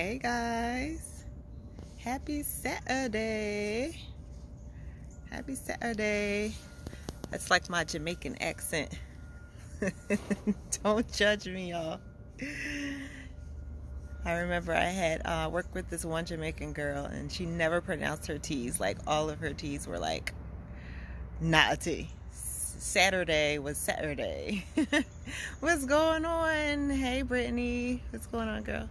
Hey guys, happy Saturday. Happy Saturday. That's like my Jamaican accent. Don't judge me, y'all. I remember I had worked with this one Jamaican girl and she never pronounced her T's. Like all of her T's were like not a T. Saturday was Saturday. What's going on? Hey Brittany, what's going on, girl?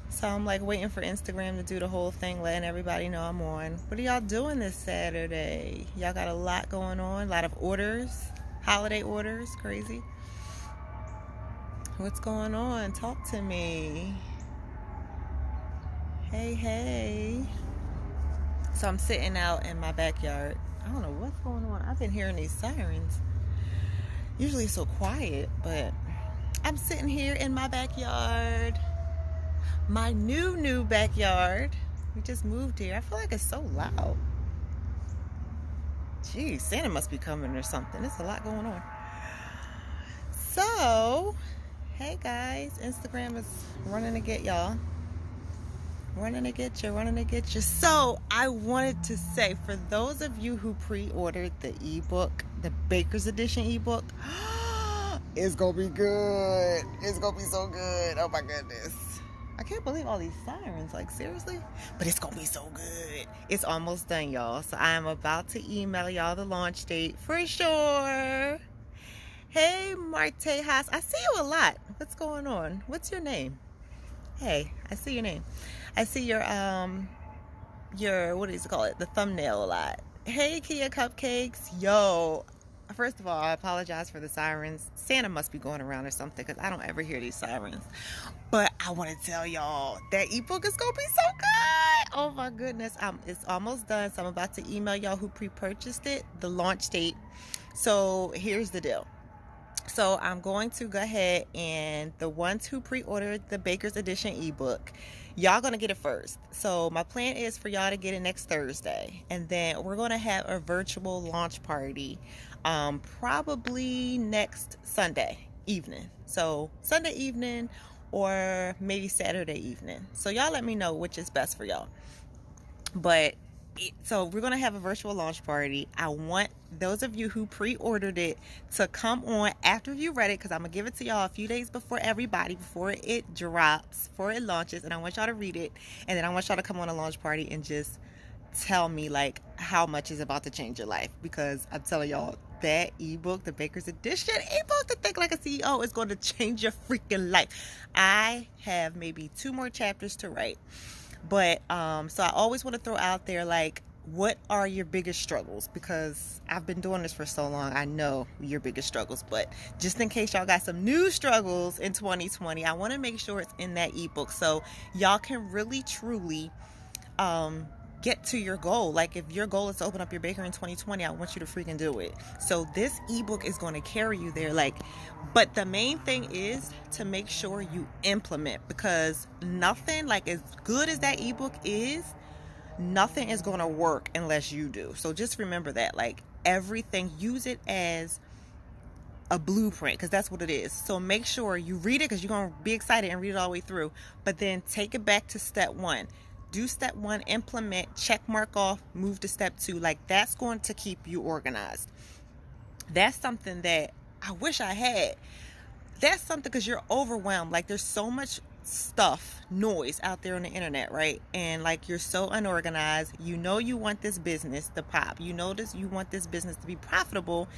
So I'm like waiting for Instagram to do the whole thing, letting everybody know I'm on. What are y'all doing this Saturday? Y'all got a lot going on, a lot of orders, holiday orders, crazy. What's going on? Talk to me. Hey. So I'm sitting out in my backyard. I don't know what's going on. I've been hearing these sirens. Usually it's so quiet, but I'm sitting here in my backyard. My new backyard. We just moved here. I feel like it's so loud. Geez, Santa must be coming or something. There's a lot going on. So, hey guys, Instagram is running to get y'all. Running to get you. So, I wanted to say, for those of you who pre-ordered the ebook, the Baker's Edition ebook, it's gonna be good. It's gonna be so good. Oh my goodness. I can't believe all these sirens, like seriously? But it's gonna be so good. It's almost done, y'all. So I am about to email y'all the launch date for sure. Hey, Marte Haas. I see you a lot. What's going on? What's your name? Hey, I see your name. I see your what do you call it? The thumbnail a lot. Hey, Kia Cupcakes. Yo. First of all, I apologize for the sirens. Santa must be going around or something because I don't ever hear these sirens. But I want to tell y'all that ebook is going to be so good. Oh my goodness. It's almost done. So I'm about to email y'all who pre-purchased it, the launch date. So here's the deal. So I'm going to go ahead and the ones who pre-ordered the Baker's Edition ebook, y'all going to get it first. So my plan is for y'all to get it next Thursday. And then we're going to have a virtual launch party probably next Sunday evening. So Sunday evening or maybe Saturday evening. So y'all let me know which is best for y'all. So we're going to have a virtual launch party. I want those of you who pre-ordered it to come on after you read it, because I'm going to give it to y'all a few days before everybody, before it drops, before it launches, and I want y'all to read it, and then I want y'all to come on a launch party and just tell me like how much is about to change your life, because I'm telling y'all that ebook, the Baker's Edition ebook, to Think Like a CEO, is going to change your freaking life. I have maybe 2 more chapters to write. But so I always want to throw out there, like, what are your biggest struggles? Because I've been doing this for so long, I know your biggest struggles. But just in case y'all got some new struggles in 2020, I want to make sure it's in that ebook so y'all can really, truly get to your goal. Like, if your goal is to open up your bakery in 2020, I want you to freaking do it. So this ebook is going to carry you there. Like, but the main thing is to make sure you implement, because nothing, like, as good as that ebook is, nothing is going to work unless you do. So just remember that, like, everything, use it as a blueprint, because that's what it is. So make sure you read it, because you're going to be excited and read it all the way through, but then take it back to step 1. Do step 1, implement, check mark off, move to step 2. Like, that's going to keep you organized. That's something that I wish I had. That's something, because you're overwhelmed. Like, there's so much stuff, noise out there on the internet, right? And like, you're so unorganized. You know you want this business to pop. You want this business to be profitable.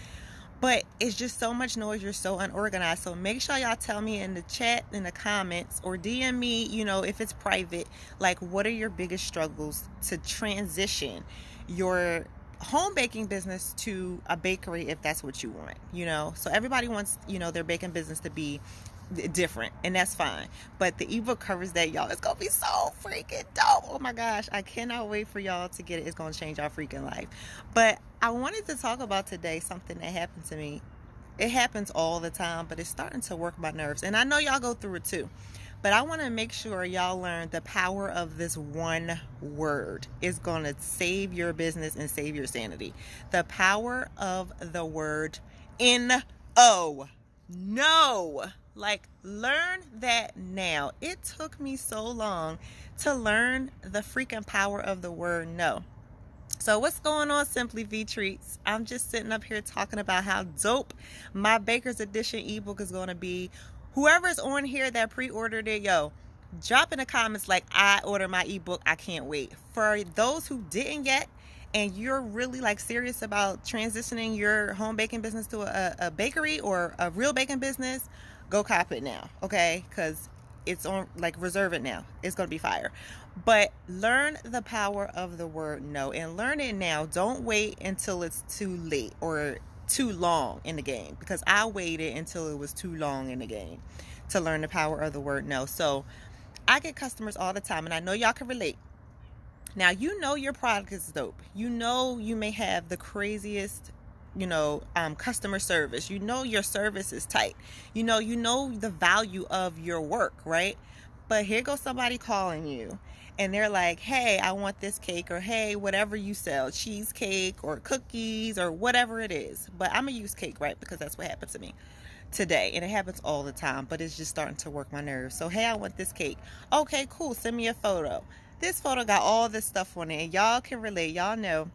But it's just so much noise. You're so unorganized. So make sure y'all tell me in the chat, in the comments, or DM me, if it's private, like, what are your biggest struggles to transition your home baking business to a bakery, if that's what you want, So everybody wants, their baking business to be different, and that's fine. But the ebook covers that, y'all. It's gonna be so freaking dope. Oh my gosh, I cannot wait for y'all to get it. It's gonna change our freaking life. But I wanted to talk about today something that happened to me. It happens all the time, but it's starting to work my nerves, and I know y'all go through it too. But I want to make sure y'all learn the power of this one word. Is going to save your business and save your sanity. The power of the word N-O. No. Like, learn that now. It took me so long to learn the freaking power of the word no. So what's going on, Simply V Treats? I'm just sitting up here talking about how dope my Baker's Edition ebook is going to be. Whoever's on here that pre-ordered it, yo, drop in the comments like, I ordered my ebook, I can't wait. For those who didn't yet, and you're really like serious about transitioning your home baking business to a bakery or a real baking business, go cop it now, okay? Because it's on, like, reserve it now. It's going to be fire. But learn the power of the word no, and learn it now. Don't wait until it's too late or too long in the game, because I waited until it was too long in the game to learn the power of the word no. So I get customers all the time, and I know y'all can relate. Now, you know your product is dope. You know you may have the craziest, customer service. You know your service is tight. You know the value of your work, right? But here goes somebody calling you, and they're like, hey, I want this cake, or hey, whatever you sell, cheesecake or cookies or whatever it is. But I'm going to use cake, right? Because that's what happened to me today, and it happens all the time, but it's just starting to work my nerves. So, hey, I want this cake. Okay, cool. Send me a photo. This photo got all this stuff on it, and y'all can relate. Y'all know.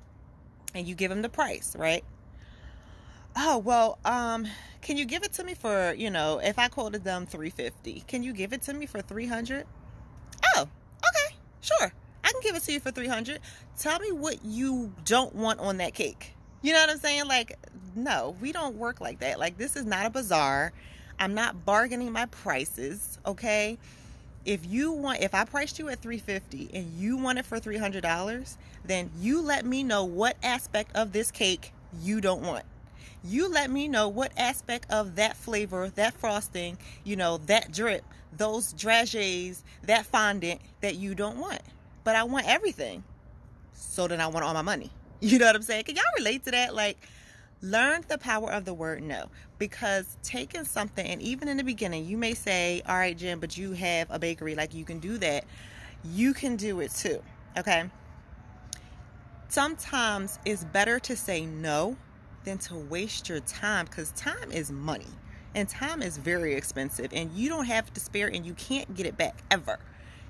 And you give them the price, right? Oh, well, can you give it to me for, if I quoted them $350, can you give it to me for $300? Oh, okay, sure. I can give it to you for $300. Tell me what you don't want on that cake. You know what I'm saying? Like, no, we don't work like that. Like, this is not a bazaar. I'm not bargaining my prices, okay? If I priced you at $350 and you want it for $300, then you let me know what aspect of this cake you don't want. You let me know what aspect of that flavor, that frosting, that drip, those dragées, that fondant that you don't want. But I want everything. So then I want all my money. You know what I'm saying? Can y'all relate to that? Like, learn the power of the word no, because taking something, and even in the beginning, you may say, all right, Jen, but you have a bakery, like you can do that. You can do it too, okay? Sometimes it's better to say no than to waste your time, because time is money, and time is very expensive, and you don't have to spare, and you can't get it back ever.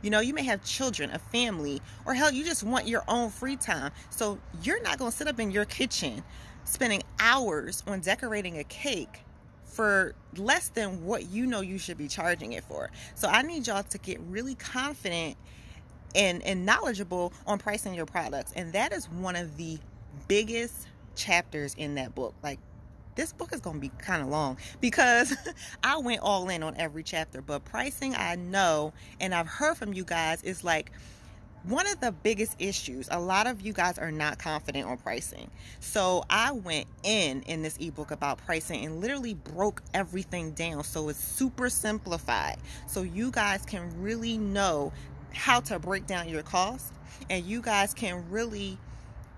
You may have children, a family, or hell, you just want your own free time. So you're not going to sit up in your kitchen spending hours on decorating a cake for less than what you should be charging it for. So I need y'all to get really confident and knowledgeable on pricing your products. And that is one of the biggest chapters in that book. Like, this book is going to be kind of long because I went all in on every chapter. But pricing, I know, and I've heard from you guys, is like one of the biggest issues. A lot of you guys are not confident on pricing. So I went in this ebook about pricing and literally broke everything down. So it's super simplified. So you guys can really know how to break down your costs, and you guys can really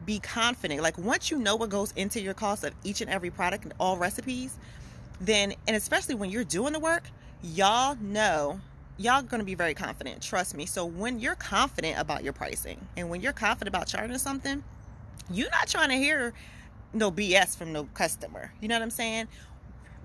be confident. Like, once you know what goes into your cost of each and every product and all recipes, then, and especially when you're doing the work, y'all going to be very confident. Trust me. So when you're confident about your pricing, and when you're confident about charging something, you're not trying to hear no BS from no customer. You know what I'm saying?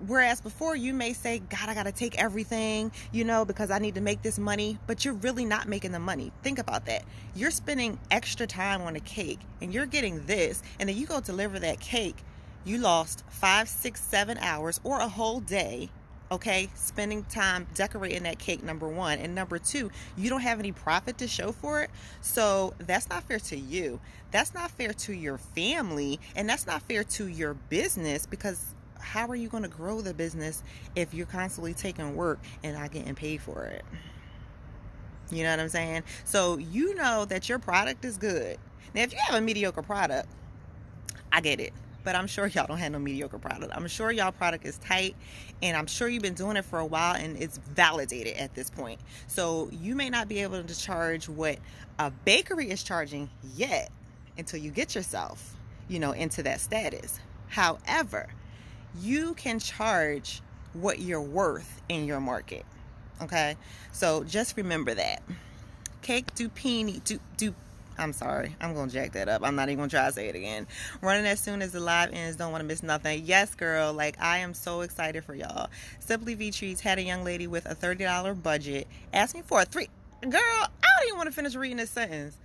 Whereas before, you may say, God, I got to take everything, because I need to make this money, but you're really not making the money. Think about that. You're spending extra time on a cake, and you're getting this, and then you go deliver that cake. You lost 5, 6, 7 hours or a whole day, okay, spending time decorating that cake, number one. And number two, you don't have any profit to show for it. So that's not fair to you. That's not fair to your family, and that's not fair to your business, because how are you going to grow the business if you're constantly taking work and not getting paid for it? You know what I'm saying? So you know that your product is good. Now, if you have a mediocre product, I get it. But I'm sure y'all don't have no mediocre product. I'm sure y'all product is tight, and I'm sure you've been doing it for a while, and it's validated at this point. So you may not be able to charge what a bakery is charging yet until you get yourself, into that status. However, you can charge what you're worth in your market. Okay? So just remember that. Cake I'm sorry. I'm going to jack that up. I'm not even going to try to say it again. Running as soon as the live ends. Don't want to miss nothing. Yes, girl. Like, I am so excited for y'all. Simply V Treats had a young lady with a $30 budget asking for a three. Girl, I don't even want to finish reading this sentence.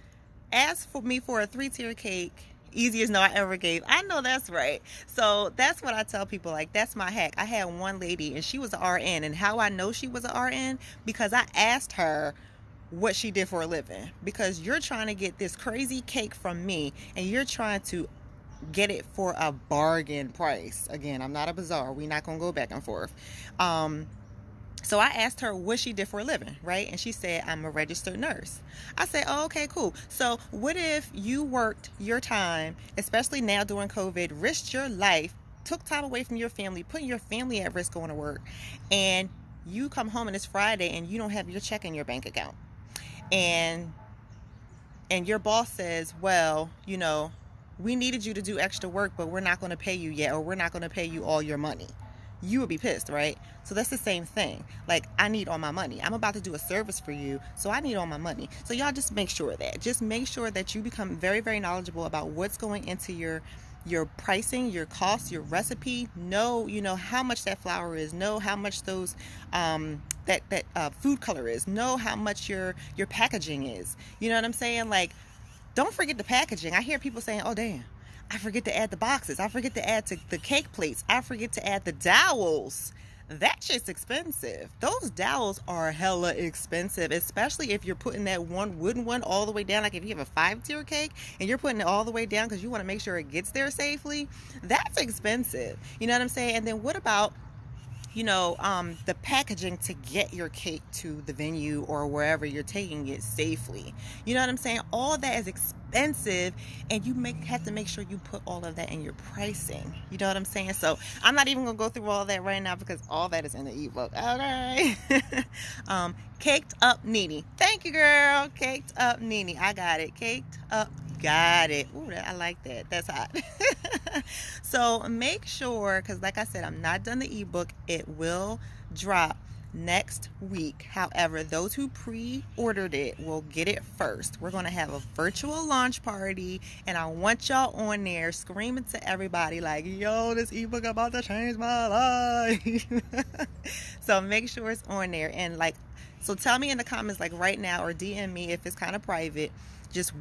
Ask for me for a 3-tier cake. Easiest no I ever gave. I know that's right. So that's what I tell people. Like, that's my hack. I had one lady and she was an RN. And how I know she was an RN? Because I asked her what she did for a living. Because you're trying to get this crazy cake from me and you're trying to get it for a bargain price. Again, I'm not a bazaar. We're not going to go back and forth. So I asked her what she did for a living, right? And she said, I'm a registered nurse. I said, oh, okay, cool. So what if you worked your time, especially now during COVID, risked your life, took time away from your family, putting your family at risk going to work, and you come home and it's Friday and you don't have your check in your bank account. And your boss says, well, you know, we needed you to do extra work, but we're not going to pay you yet, or we're not going to pay you all your money. You would be pissed, right? So that's the same thing. Like, I need all my money. I'm about to do a service for you, so I need all my money. So y'all just make sure that. Just make sure that you become very, very knowledgeable about what's going into your pricing, your costs, your recipe. Know, you know, how much that flour is. Know how much those that food color is. Know how much your packaging is. You know what I'm saying? Like, don't forget the packaging. I hear people saying, oh, damn, I forget to add the boxes. I forget to add the cake plates. I forget to add the dowels. That shit's expensive. Those dowels are hella expensive, especially if you're putting that one wooden one all the way down. Like if you have a 5-tier cake and you're putting it all the way down because you want to make sure it gets there safely, that's expensive. You know what I'm saying? And then what about, you know, the packaging to get your cake to the venue or wherever you're taking it safely? You know what I'm saying? All that is expensive, and you have to make sure you put all of that in your pricing. You know what I'm saying? So I'm not even gonna go through all that right now because all that is in the ebook. Okay. Caked Up Nene. Thank you, girl. Caked Up Nene. I got it. Caked Up. Got it. Ooh, I like that. That's hot. So make sure, because like I said, I'm not done the ebook. It will drop next week. However, those who pre-ordered it will get it first. We're going to have a virtual launch party, and I want y'all on there screaming to everybody like, yo, this ebook about to change my life. So make sure it's on there. And like, so tell me in the comments, like right now, or DM me if it's kind of private, just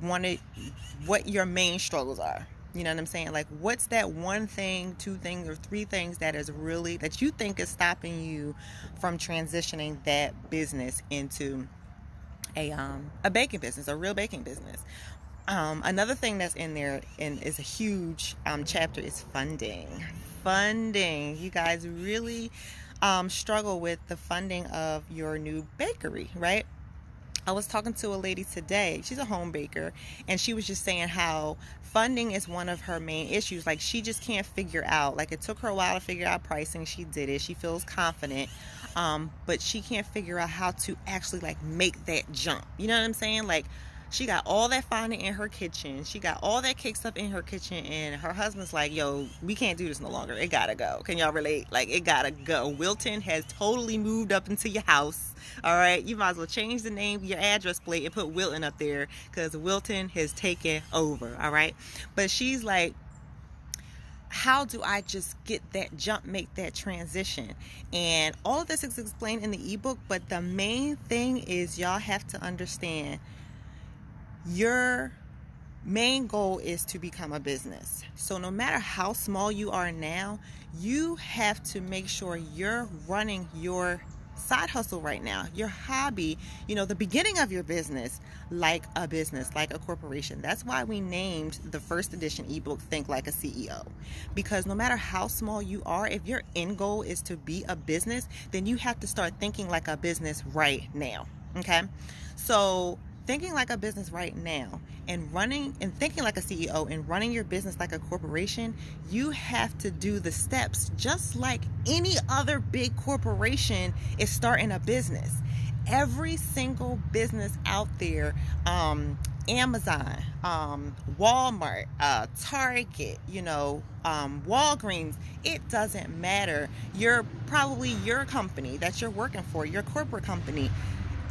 what your main struggles are. You know what I'm saying? Like, what's that one thing, 2 things, or 3 things that you think is stopping you from transitioning that business into a baking business, a real baking business? Another thing that's in there and is a huge chapter is funding. Funding. You guys really struggle with the funding of your new bakery, right? I was talking to a lady today. She's a home baker, and she was just saying how funding is one of her main issues. Like, she just can't figure out, like, it took her a while to figure out pricing. She did it. She feels confident, but she can't figure out how to actually, like, make that jump. You know what I'm saying? Like, she got all that fondant in her kitchen. She got all that cake stuff in her kitchen, and her husband's like, yo, we can't do this no longer. It gotta go. Can y'all relate? Like, it gotta go. Wilton has totally moved up into your house. All right, you might as well change the name, your address plate, and put Wilton up there, because Wilton has taken over. All right, but she's like, how do I just get that jump, make that transition? And all of this is explained in the ebook, but the main thing is y'all have to understand your main goal is to become a business. So no matter how small you are now, you have to make sure you're running your side hustle right now, your hobby, you know, the beginning of your business, like a business, like a corporation. That's why we named the first edition ebook Think Like a CEO, because no matter how small you are, if your end goal is to be a business, then you have to start thinking like a business right now. Okay, so thinking like a business right now and thinking like a CEO and running your business like a corporation, you have to do the steps just like any other big corporation is starting a business. Every single business out there, Amazon, Walmart, Target, you know, Walgreens, it doesn't matter. You're probably your company that you're working for, your corporate company.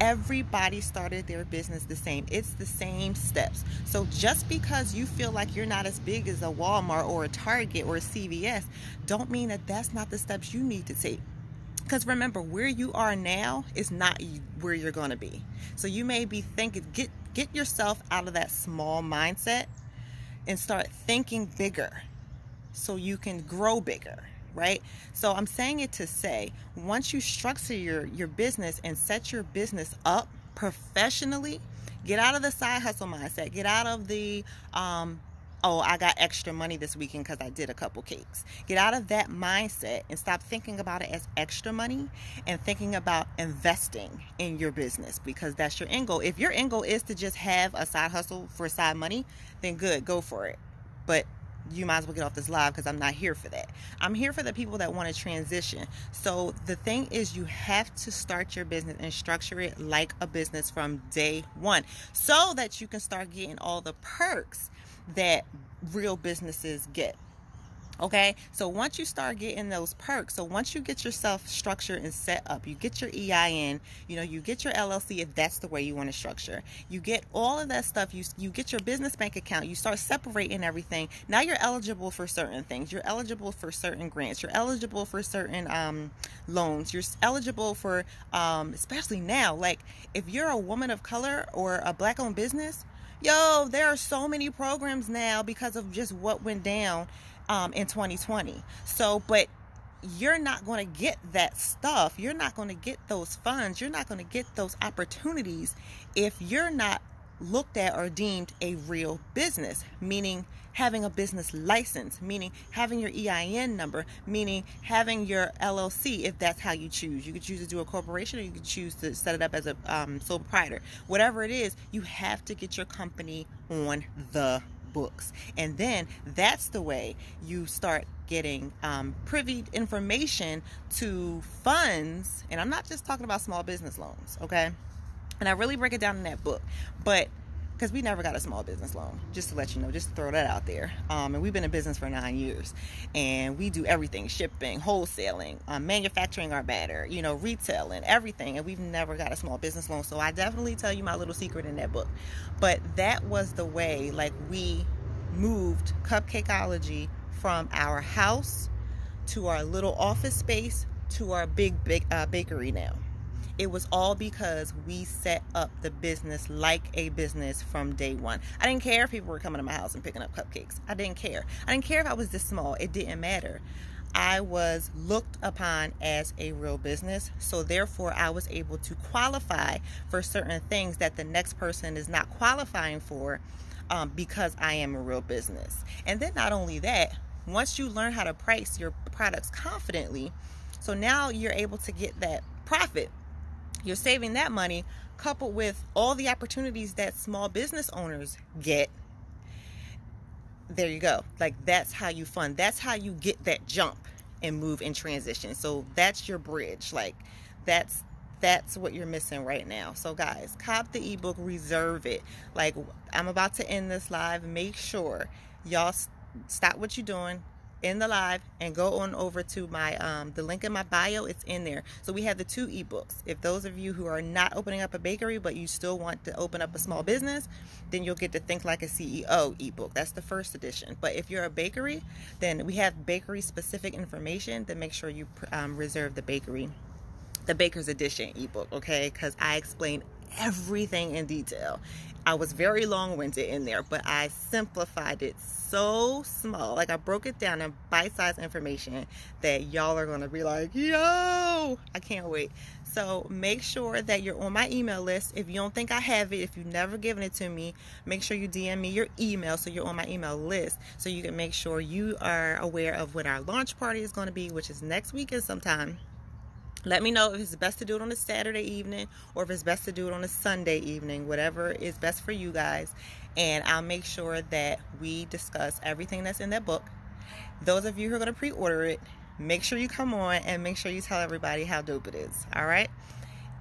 Everybody started their business the same. It's the same steps. So just because you feel like you're not as big as a Walmart or a Target or a CVS, don't mean that that's not the steps you need to take. Because remember, where you are now is not where you're going to be. So you may be thinking, get yourself out of that small mindset and start thinking bigger so you can grow bigger, right? So I'm saying it to say, once you structure your business and set your business up professionally, get out of the side hustle mindset. Get out of the oh, I got extra money this weekend because I did a couple cakes. Get out of that mindset and stop thinking about it as extra money and thinking about investing in your business, because that's your end goal. If your end goal is to just have a side hustle for side money, then good, go for it. But you might as well get off this live, because I'm not here for that. I'm here for the people that want to transition. So the thing is, you have to start your business and structure it like a business from day one, so that you can start getting all the perks that real businesses get. Okay, so once you start getting those perks, so once you get yourself structured and set up, you get your EIN, you get your LLC if that's the way you want to structure. You get all of that stuff. You get your business bank account. You start separating everything. Now you're eligible for certain things. You're eligible for certain grants. You're eligible for certain loans. You're eligible for, especially now, like if you're a woman of color or a Black-owned business, there are so many programs now because of just what went down in 2020. So, but you're not going to get that stuff. You're not going to get those funds. You're not going to get those opportunities if you're not looked at or deemed a real business, meaning having a business license, meaning having your EIN number, meaning having your LLC if that's how you choose. You could choose to do a corporation, or you could choose to set it up as a sole proprietor. Whatever it is, you have to get your company on the books. And then that's the way you start getting privy information to funds. And I'm not just talking about small business loans, okay? And I really break it down in that book. But because we never got a small business loan, just to let you know, just to throw that out there. And we've been in business for 9 years, and we do everything: shipping, wholesaling, manufacturing our batter, retail and everything. And we've never got a small business loan. So I definitely tell you my little secret in that book. But that was the way, like, we moved Cupcakeology from our house to our little office space to our big bakery now. It was all because we set up the business like a business from day one. I didn't care if people were coming to my house and picking up cupcakes. I didn't care. I didn't care if I was this small. It didn't matter. I was looked upon as a real business, so therefore I was able to qualify for certain things that the next person is not qualifying for, because I am a real business. And then not only that, once you learn how to price your products confidently, so now you're able to get that profit. You're saving that money, coupled with all the opportunities that small business owners get. There you go. Like, that's how you fund. That's how you get that jump and move and transition. So that's your bridge. Like, that's what you're missing right now. So guys, cop the ebook, reserve it. Like, I'm about to end this live. Make sure y'all stop what you're doing in the live and go on over to my the link in my bio. It's in there. So we have the 2 ebooks. If those of you who are not opening up a bakery but you still want to open up a small business, then you'll get the Think Like a CEO ebook. That's the first edition. But if you're a bakery, then we have bakery specific information. Then make sure you reserve the baker's edition ebook, okay? Because I explain everything in detail. I was very long-winded in there, but I simplified it so small. Like, I broke it down in bite-sized information that y'all are going to be like, yo, I can't wait. So make sure that you're on my email list. If you don't think I have it, if you've never given it to me, make sure you DM me your email so you're on my email list, so you can make sure you are aware of when our launch party is going to be, which is next weekend sometime. Let me know if it's best to do it on a Saturday evening or if it's best to do it on a Sunday evening, whatever is best for you guys. And I'll make sure that we discuss everything that's in that book. Those of you who are going to pre-order it, make sure you come on and make sure you tell everybody how dope it is. All right?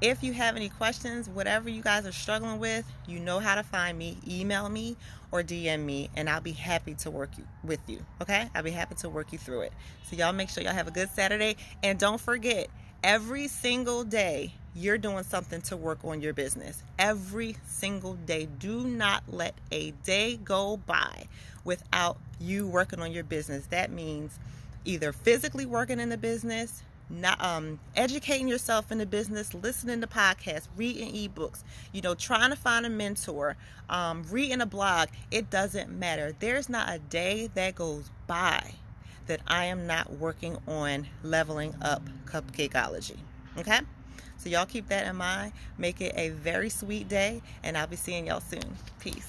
If you have any questions, whatever you guys are struggling with, you know how to find me. Email me or DM me, and I'll be happy to work with you. Okay? I'll be happy to work you through it. So y'all make sure y'all have a good Saturday. And don't forget, Every single day, you're doing something to work on your business. Every single day. Do not let a day go by without you working on your business. That means either physically working in the business, not educating yourself in the business, listening to podcasts, reading ebooks, trying to find a mentor, reading a blog. It doesn't matter. There's not a day that goes by that I am not working on leveling up Cupcakeology. Okay? So y'all keep that in mind. Make it a very sweet day, and I'll be seeing y'all soon. Peace.